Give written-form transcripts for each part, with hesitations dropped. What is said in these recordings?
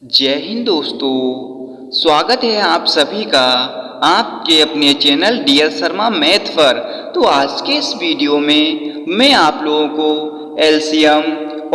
जय हिंद दोस्तों, स्वागत है आप सभी का आपके अपने चैनल डियर शर्मा मैथ पर। तो आज के इस वीडियो में मैं आप लोगों को एलसीएम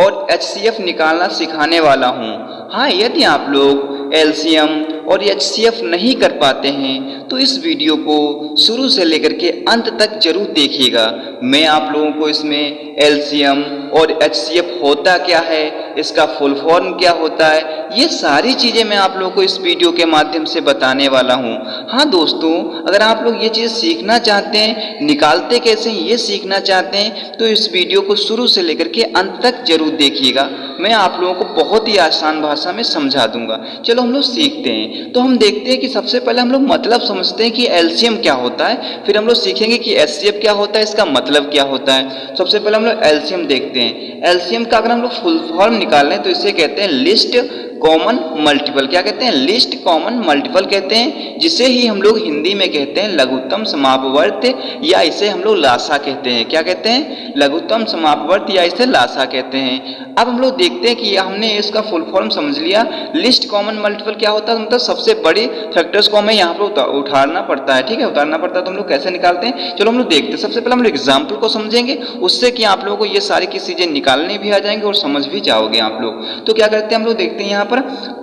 और एचसीएफ निकालना सिखाने वाला हूं। हाँ, यदि आप लोग एलसीएम और एचसीएफ नहीं कर पाते हैं तो इस वीडियो को शुरू से लेकर के अंत तक जरूर देखिएगा। मैं आप लोगों को इसमें एलसीएम और एचसीएफ होता क्या है, इसका फुल फॉर्म क्या होता है, ये सारी चीज़ें मैं आप लोगों को इस वीडियो के माध्यम से बताने वाला हूँ। हाँ दोस्तों, अगर आप लोग ये चीज़ सीखना चाहते हैं, निकालते कैसे हैं ये सीखना चाहते हैं, तो इस वीडियो को शुरू से लेकर के अंत तक जरूर देखिएगा। मैं आप लोगों को बहुत ही आसान भाषा में समझा दूंगा। चलो हम लोग सीखते हैं। तो हम देखते हैं कि सबसे पहले हम लोग मतलब समझते हैं कि एलसीएम क्या होता है, फिर हम लोग सीखेंगे कि एचसीएफ क्या होता है, इसका मतलब क्या होता है। सबसे पहले हम लोग एलसीएम देखते हैं। एलसीएम का अगर हम लोग फुल फॉर्म निकाल लें तो इसे कहते हैं लिस्ट कॉमन मल्टीपल। क्या कहते हैं? लिस्ट कॉमन मल्टीपल कहते हैं, जिसे ही हम लोग हिंदी में कहते हैं लघुत्तम समापवर्त, या इसे हम लोग लासा कहते हैं। क्या कहते हैं? लघुत्तम समापवर्त, या इसे लासा कहते हैं। अब हम लोग देखते हैं कि हमने इसका फुल फॉर्म समझ लिया। लिस्ट कॉमन मल्टीपल क्या होता है? मतलब सबसे बड़े फैक्टर्स को हमें यहाँ पर उठाना पड़ता है। ठीक है, उतारना पड़ता है। तो हम लोग कैसे निकालते हैं, चलो हम लोग देखते हैं। सबसे पहले हम लोग एग्जाम्पल को समझेंगे, उससे कि आप लोगों को ये सारी की चीजें निकालने भी आ जाएंगे और समझ भी जाओगे आप लोग। तो क्या करते हैं हम लोग देखते हैं, यहाँ पर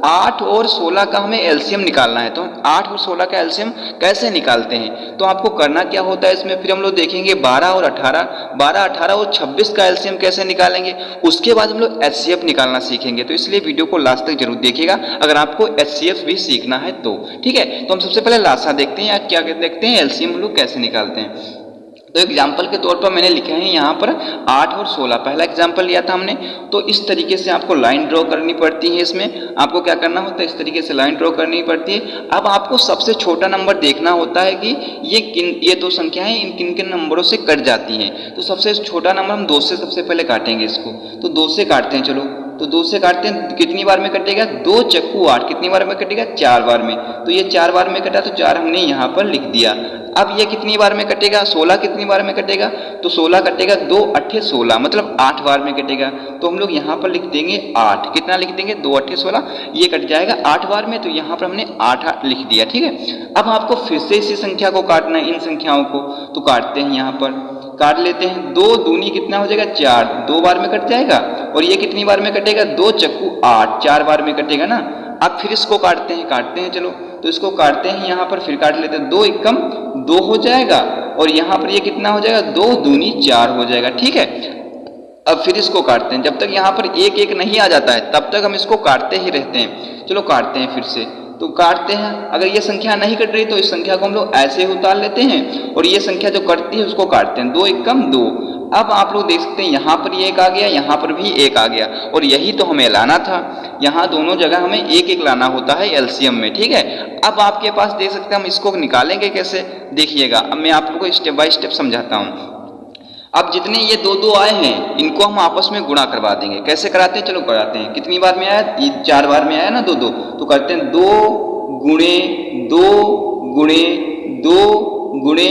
8 और 16 का हमें एलसीएम निकालना है। तो 8 और 16 का एलसीएम कैसे निकालते हैं, तो आपको करना क्या होता है इसमें। फिर हम लोग देखेंगे 12 और 18, 12, 18 और 26 का एलसीएम कैसे निकालेंगे। उसके बाद हम लोग एचसीएफ निकालना सीखेंगे। तो इसलिए वीडियो को लास्ट तक जरूर देखिएगा अगर आपको एचसीएफ भी सीखना है तो। ठीक है, तो हम सबसे पहले लासा देखते हैं या क्या देखते हैं एलसीएम हम लोग कैसे निकालते हैं। तो एग्जाम्पल के तौर पर मैंने लिखे हैं यहाँ पर 8 और 16। पहला एग्जाम्पल लिया था हमने। तो इस तरीके से आपको लाइन ड्रॉ करनी पड़ती है। इसमें आपको क्या करना होता है, इस तरीके से लाइन ड्रॉ करनी पड़ती है। अब आपको सबसे छोटा नंबर देखना होता है कि ये दो संख्याएं इन किन किन नंबरों से कट जाती हैं। तो सबसे छोटा नंबर हम 2 से सबसे पहले काटेंगे इसको। तो 2 से काटते हैं। चलो, तो 2 से काटते हैं। कितनी बार में कटेगा? 2 चक्कू 8। कितनी बार में कटेगा? 4 बार में। तो ये 4 बार में कटा, तो 4 हमने यहाँ पर लिख दिया। अब ये कितनी बार में कटेगा? 16 कितनी बार में कटेगा? तो 16 कटेगा 2 8 16, मतलब 8 बार में कटेगा। तो हम लोग यहाँ पर लिख देंगे 8। कितना लिख देंगे? 2 8 16, ये कट जाएगा 8 बार में। तो यहाँ पर हमने 8 लिख दिया। ठीक है, अब आपको फिर से इसी संख्या को काटना है, इन संख्याओं को। तो काटते हैं, यहाँ पर काट लेते हैं। 2 दूनी कितना हो जाएगा? 4, 2 बार में कट जाएगा। और ये कितनी बार में कटेगा? 2 चक्कू 8, 4 बार में कटेगा ना। अब फिर इसको काटते हैं। चलो, तो इसको काटते हैं, यहाँ पर फिर काट लेते हैं। 2 एकम 2 हो जाएगा, और यहाँ पर ये कितना हो जाएगा? 2 दूनी 4 हो जाएगा। ठीक है, अब फिर इसको काटते हैं। जब तक यहाँ पर 1 1 नहीं आ जाता है तब तक हम इसको काटते ही रहते हैं। चलो काटते हैं फिर से। तो काटते हैं, अगर ये संख्या नहीं कट रही तो इस संख्या को हम लोग ऐसे ही उतार लेते हैं, और ये संख्या जो कटती है उसको काटते हैं। 2 एकम 2। अब आप लोग देख सकते हैं यहाँ पर ये 1 आ गया, यहाँ पर भी 1 आ गया, और यही तो हमें लाना था। यहाँ दोनों जगह हमें 1 1 लाना होता है एलसीएम में। ठीक है, अब आपके पास देख सकते हैं, हम इसको निकालेंगे कैसे, देखिएगा। अब मैं आप लोगों को स्टेप बाय स्टेप समझाता हूँ। अब जितने ये 2 2 आए हैं इनको हम आपस में गुणा करवा देंगे। कैसे कराते हैं, चलो कराते हैं। कितनी बार में आया? ये 4 बार में आया ना 2 2। तो करते हैं 2 गुणे 2 गुणे 2 गुणे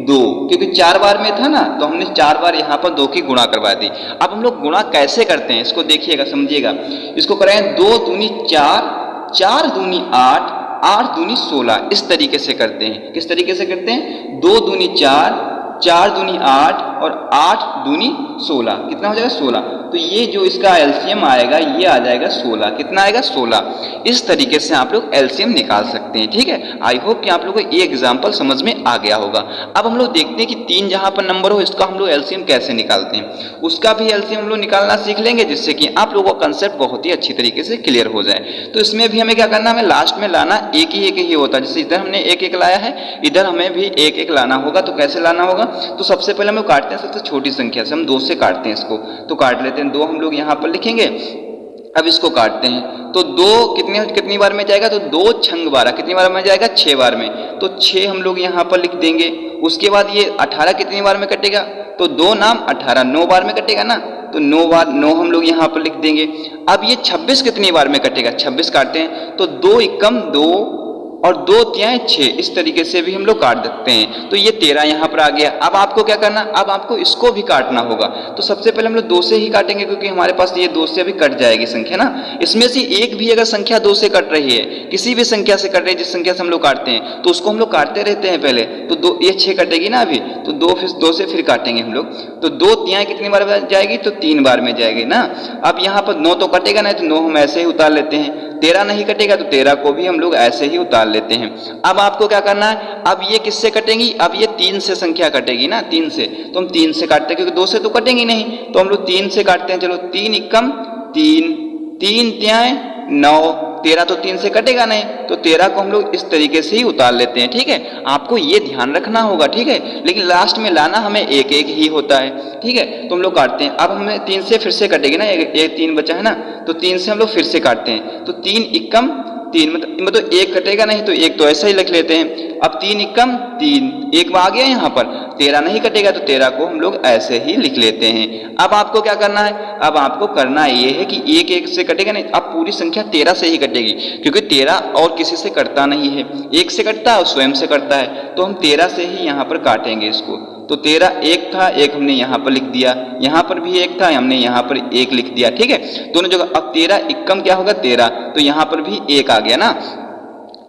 2, क्योंकि 4 बार में था ना, तो हमने 4 बार यहाँ पर 2 की गुणा करवा दी। अब हम लोग गुणा कैसे करते हैं इसको देखिएगा, समझिएगा। इसको करें 2 दूनी 4, 4 दूनी 8, 8 दूनी 16। इस तरीके से करते हैं। किस तरीके से करते हैं? 2 दूनी 4, 4 दूनी 8, और 8 दूनी 16। कितना हो जाएगा? 16। तो ये जो इसका एलसीएम आएगा ये आ जाएगा 16। कितना आएगा? 16। इस तरीके से आप लोग एलसीएम निकाल सकते हैं। ठीक है, आई होप कि आप लोगों को ये एग्जांपल समझ में आ गया होगा। अब हम लोग देखते हैं कि 3 जहां पर नंबर हो इसका हम लोग एलसीएम कैसे निकालते हैं। उसका भी एलसीएम हम लोग निकालना सीख लेंगे, जिससे कि आप लोगों का कंसेप्ट बहुत ही अच्छी तरीके से क्लियर हो जाए। तो इसमें भी हमें क्या करना, हमें लास्ट में लाना एक ही होता है। जैसे इधर हमने 1 1 लाया है, इधर हमें भी 1 1 लाना होगा। तो कैसे लाना होगा, तो सबसे पहले हम लोग काटते हैं सबसे छोटी संख्या से। हम 2 से काटते हैं इसको। तो काट लेते हैं 2 हम लोग यहाँ पर लिखेंगे। अब इसको काटते हैं। तो 2 कितनी बार में जाएगा? तो 2 छंग 12। कितनी बार में जाएगा? 6 बार में। तो 6 हम लोग यहाँ पर लिख देंगे। उसके बाद ये 18 कितनी बार में कटेगा? तो 2 नाम 18, 9 बार में कटेगा ना। तो 9 बार 9 हम लोग यहाँ पर लिख देंगे। अब ये 26 कितनी बार में कटेगा? 26 काटते हैं। तो 2 एकम 2, और 2 तिहाई 6, इस तरीके से भी हम लोग काट सकते हैं। तो ये 13 यहाँ पर आ गया। अब आपको क्या करना, अब आपको इसको भी काटना होगा। तो सबसे पहले हम लोग 2 से ही काटेंगे, क्योंकि हमारे पास ये 2 से अभी कट जाएगी संख्या ना। इसमें से एक भी अगर संख्या 2 से कट रही है, किसी भी संख्या से कट रही है जिस संख्या से हम लोग काटते हैं, तो उसको हम लोग काटते रहते हैं पहले। तो 2, ये 6 कटेगी ना अभी, तो 2 से फिर काटेंगे हम लोग। तो 2 तिहाई कितनी बार जाएगी, तो 3 बार में जाएगी ना। अब यहाँ पर 9 तो कटेगा नहीं, तो 9 हम ऐसे ही उतार लेते हैं। 13 नहीं कटेगा, तो 13 को भी हम लोग ऐसे ही उतार लेते हैं। अब आपको क्या करना है, अब ये किससे कटेंगी, अब ये 3 से संख्या कटेगी ना, 3 से। तो हम 3 से काटते हैं, क्योंकि 2 से तो कटेंगी नहीं, तो हम लोग 3 से काटते हैं। चलो 3 एकम 3, 3 तिहाई 9, 13 तो 3 से कटेगा नहीं, तो 13 को हम लोग इस तरीके से ही उतार लेते हैं। ठीक है, आपको ये ध्यान रखना होगा। ठीक है, लेकिन लास्ट में लाना हमें एक एक ही होता है। ठीक है, तो हम लोग काटते हैं। अब हमें 3 से फिर से कटेगी ना, ये 3 बचा है ना, तो 3 से हम लोग फिर से काटते हैं। तो 3 एकम 3, मतलब एक कटेगा नहीं, तो एक तो ऐसा ही लिख लेते हैं। अब 3 एकम 3, एक आ गया यहाँ पर। 13 नहीं कटेगा, तो 13 को हम लोग ऐसे ही लिख लेते हैं। अब आपको क्या करना है, अब आपको करना ये है कि एक एक से कटेगा नहीं, अब पूरी संख्या 13 से ही कटेगी, क्योंकि 13 और किसी से कटता नहीं है, एक से कटता है और स्वयं से कटता है। तो हम 13 से ही यहाँ पर काटेंगे इसको। तो 13 एक था, एक हमने यहाँ पर लिख दिया, यहाँ पर भी एक था, हमने यहाँ पर एक लिख दिया। ठीक है, दोनों जगह। अब 13 एकम क्या होगा 13, तो यहाँ पर भी एक आ गया ना।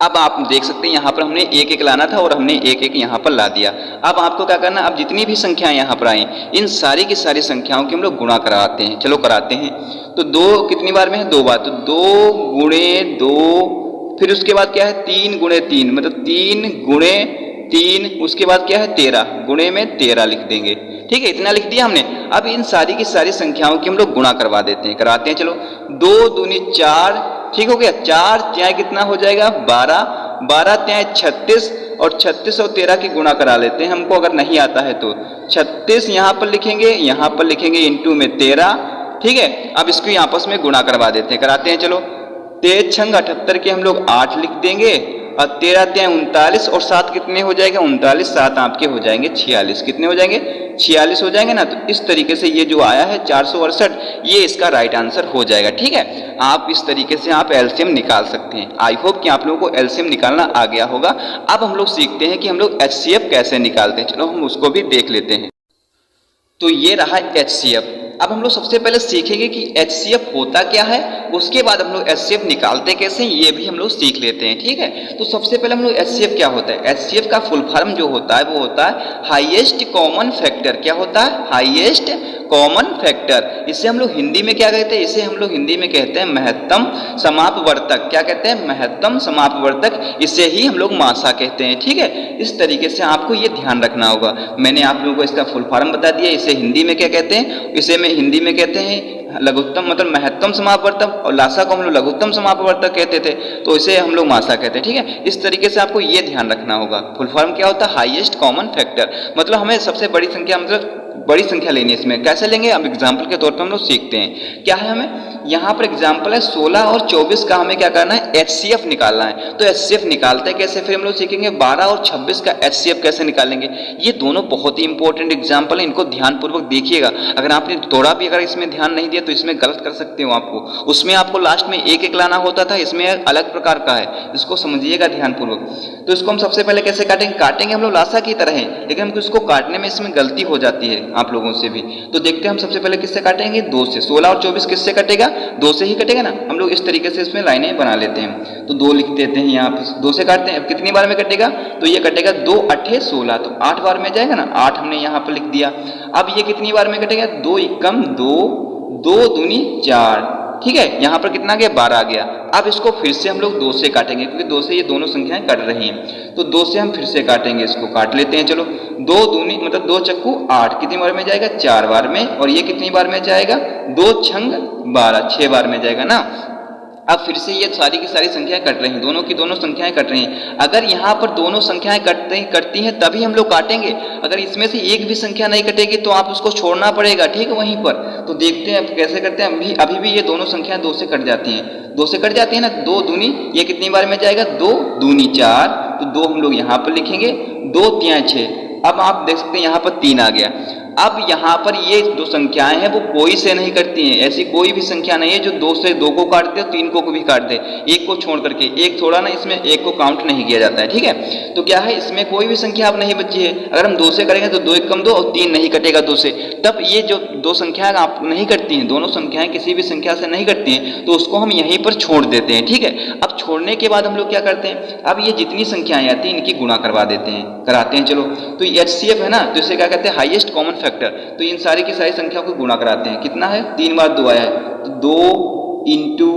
अब आप देख सकते हैं यहाँ पर हमने एक एक लाना था और हमने एक एक यहाँ पर ला दिया। अब आपको क्या करना, अब जितनी भी संख्याएं यहाँ पर आई, इन सारी की सारी संख्याओं की हम लोग गुणा कराते हैं। चलो कराते हैं। तो 2 कितनी बार में है, 2 बार। तो 2 गुणे 2, फिर उसके बाद क्या है 3 गुणे 3, मतलब 3 गुणे 3, उसके बाद क्या है 13, गुणे में 13 लिख देंगे। ठीक है, इतना लिख दिया हमने। अब इन सारी की सारी संख्याओं की हम लोग गुणा करवा देते हैं, कराते हैं। चलो 2 दूनी 4, ठीक हो गया। 4 तिहाई कितना हो जाएगा 12, 12 तिहाई 36, और 36 और 13 की गुणा करा लेते हैं हमको, अगर नहीं आता है तो। 36 यहाँ पर लिखेंगे, यहाँ पर लिखेंगे इंटू में 13। ठीक है, अब इसको आपस में गुणा करवा देते हैं, कराते हैं। चलो 13 छंग 78 के हम लोग 8 लिख देंगे, और 13 तिहाई 39, और 7 कितने हो जाएगा 39, 7 आपके हो जाएंगे 46। कितने हो जाएंगे 46 हो जाएंगे ना। तो इस तरीके से ये जो आया है 468, ये इसका राइट आंसर हो जाएगा। ठीक है, आप इस तरीके से आप एलसीएम निकाल सकते हैं। आई होप कि आप लोगों को एलसीएम निकालना आ गया होगा। अब हम लोग सीखते हैं कि हम लोग एचसीएफ कैसे निकालते हैं। चलो हम उसको भी देख लेते हैं। तो ये रहा एचसीएफ। अब हम लोग सबसे पहले सीखेंगे कि एचसीएफ होता क्या है, उसके बाद हम लोग एचसीएफ निकालते कैसे, ये भी हम लोग सीख लेते हैं। ठीक है, तो सबसे पहले हम लोग एचसीएफ क्या होता है, एचसीएफ का फुल फॉर्म जो होता है वो होता है हाईएस्ट कॉमन फैक्टर। क्या होता है, हाईएस्ट कॉमन फैक्टर। इसे हम लोग हिंदी में क्या कहते हैं, इसे हम लोग हिंदी में कहते हैं महत्तम समापवर्तक। क्या कहते हैं, महत्तम समापवर्तक। इसे ही हम लोग मासा कहते हैं। ठीक है, इस तरीके से आपको ये ध्यान रखना होगा। मैंने आप लोगों को इसका फुल फॉर्म बता दिया। इसे हिंदी में क्या कहते हैं, इसे में हिंदी में कहते हैं लघुत्तम, मतलब महत्तम समापवर्तक, और लासा को हम लोग लघुत्तम समापवर्तक कहते थे, तो इसे हम लोग मासा कहते हैं। ठीक है, इस तरीके से आपको ये ध्यान रखना होगा। फुल फॉर्म क्या होता है, हाईएस्ट कॉमन फैक्टर। मतलब हमें सबसे बड़ी संख्या, मतलब बड़ी संख्या लेनी है। इसमें कैसे लेंगे, अब एग्जाम्पल के तौर पर हम लोग सीखते हैं। क्या है, हमें यहाँ पर एग्जाम्पल है 16 और 24 का हमें क्या करना है, एचसीएफ निकालना है। तो एचसीएफ निकालते हैं कैसे, फिर हम लोग सीखेंगे 12 और 26 का एचसीएफ कैसे निकालेंगे। ये दोनों बहुत ही इंपॉर्टेंट एग्जाम्पल है, इनको ध्यानपूर्वक देखिएगा। अगर आपने थोड़ा भी अगर इसमें ध्यान नहीं दिया तो इसमें गलत कर सकते हो आपको। उसमें आपको लास्ट में एक एक लाना होता था, इसमें अलग प्रकार का है, इसको समझिएगा ध्यानपूर्वक। तो इसको हम सबसे पहले कैसे काटेंगे, काटेंगे हम लोग लासा की तरह है, लेकिन हमको इसको काटने में इसमें गलती हो जाती है आप लोगों से भी। तो देखते हैं हम सबसे पहले किससे काटेंगे, 2 से। 16 और 24 किससे कटेगा, 2 से ही कटेगा ना। हम लोग इस तरीके से इसमें लाइनें बना लेते हैं। तो 2 लिख देते हैं यहाँ पे, 2 से काटते हैं। अब कितनी बार में कटेगा, तो ये कटेगा 2 8 16, तो 8 बार में जाएगा ना, 8 हमने यहाँ पर लिख दिया। अब ये कितनी बार में कटेगा, 2 एकम 2, 2 दूनी 4। ठीक है, यहाँ पर कितना गया 12 आ गया। अब इसको फिर से हम लोग 2 से काटेंगे, क्योंकि 2 से ये दोनों संख्याएं कट रही हैं। तो 2 से हम फिर से काटेंगे, इसको काट लेते हैं। चलो 2 दूनी मतलब 2 चक्कू 8, कितनी बार में जाएगा 4 बार में, और ये कितनी बार में जाएगा 2 छंग 12, 6 बार में जाएगा ना। अब फिर से ये सारी की सारी संख्याएं कट रही हैं, दोनों की दोनों संख्याएं कट रही हैं। अगर यहाँ पर दोनों संख्याएं कटती हैं तभी हम लोग काटेंगे। अगर इसमें से एक भी संख्या नहीं कटेगी तो आप उसको छोड़ना पड़ेगा। ठीक है, वहीं पर। तो देखते हैं अब कैसे करते हैं। अभी भी ये दोनों संख्याएं 2 से कट जाती हैं, 2 से कट जाती है ना। 2 दूनी, ये कितनी बार में जाएगा 2 दूनी 4, तो 2 हम लोग यहाँ पर लिखेंगे, 2 तिहाई 6। अब आप देख सकते हैं यहाँ पर 3 आ गया। अब यहाँ पर ये दो संख्याएं हैं वो कोई से नहीं करती हैं, ऐसी कोई भी संख्या नहीं है जो 2 से 2 को काट दे और 3 को भी काट दे, एक को छोड़ करके। एक थोड़ा ना, इसमें एक को काउंट नहीं किया जाता है, ठीक है। तो क्या है, इसमें कोई भी संख्या अब नहीं बची है। अगर हम 2 से करेंगे तो 2 1 कम 2 और 3 नहीं कटेगा 2 से, तब ये जो दो संख्याएं आप नहीं करती हैं, दोनों संख्याएं किसी भी संख्या से नहीं करती हैं, तो उसको हम यहीं पर छोड़ देते हैं, ठीक है। अब छोड़ने के बाद हम लोग क्या करते हैं, अब ये जितनी संख्याएं आती हैं इनकी गुणा करवा देते हैं, कराते हैं। चलो, तो HCF है ना, तो इसे क्या कहते हैं, हाईएस्ट कॉमन फैक्टर। तो इन सारी की सारी संख्याओं को गुणा कराते हैं। कितना है, 3 बार 2 आया है, तो 2 इंटू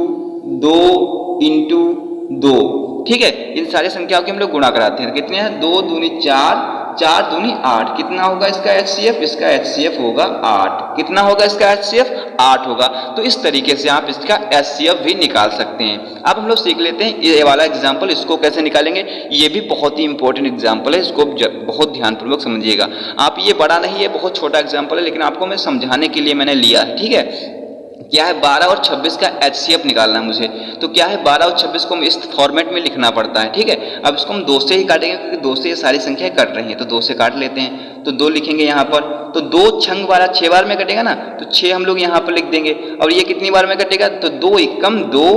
2 इंटू 2, ठीक है। इन सारी संख्याओं की हम लोग गुणा कराते हैं। कितने हैं, 2 दूनी 4, 4 दूनी 8। कितना होगा इसका HCF, इसका HCF होगा 8। कितना होगा इसका HCF, 8 होगा। तो इस तरीके से आप इसका HCF भी निकाल सकते हैं। अब हम लोग सीख लेते हैं ये वाला एग्जाम्पल, इसको कैसे निकालेंगे। ये भी बहुत ही इंपॉर्टेंट एग्जाम्पल है, इसको बहुत ध्यानपूर्वक समझिएगा आप। ये बड़ा नहीं है, बहुत छोटा एग्जाम्पल है, लेकिन आपको मैं समझाने के लिए मैंने लिया है, ठीक है। क्या है, 12 और 26 का HCF निकालना है मुझे। तो क्या है, 12 और 26 को हम इस फॉर्मेट में लिखना पड़ता है, ठीक है। अब इसको हम 2 से ही काटेंगे, क्योंकि 2 से ये सारी संख्याएं कट रही हैं, तो 2 से काट लेते हैं। तो 2 लिखेंगे यहाँ पर, तो 2 छंग वाला 6 बार में कटेगा ना, तो 6 हम लोग यहाँ पर लिख देंगे। और ये कितनी बार में कटेगा, तो 2 एकम 2,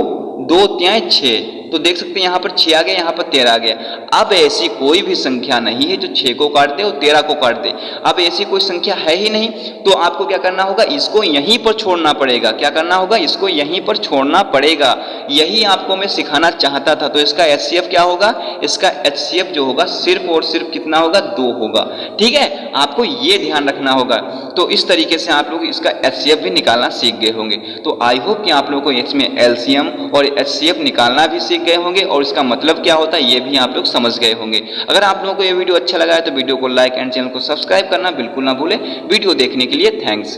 2 त्यां 6। तो देख सकते हैं यहाँ पर 6 आ गया, यहाँ पर 13 आ गया। अब ऐसी कोई भी संख्या नहीं है जो 6 को काट दे और 13 को काट दे। अब ऐसी कोई संख्या है ही नहीं, तो आपको क्या करना होगा, इसको यहीं पर छोड़ना पड़ेगा। क्या करना होगा, इसको यहीं पर छोड़ना पड़ेगा। यही आपको मैं सिखाना चाहता था। तो इसका HCF क्या होगा, इसका HCF जो होगा सिर्फ और सिर्फ कितना होगा, 2 होगा, ठीक है। आपको ये ध्यान रखना होगा। तो इस तरीके से आप लोग इसका HCF भी निकालना सीख गए होंगे। तो आई होप कि आप लोगों को इसमें LCM और HCF निकालना भी सीख गए होंगे, और इसका मतलब क्या होता है ये भी आप लोग समझ गए होंगे। अगर आप लोगों को ये वीडियो अच्छा लगा है तो वीडियो को लाइक एंड चैनल को सब्सक्राइब करना बिल्कुल ना भूलें। वीडियो देखने के लिए थैंक्स।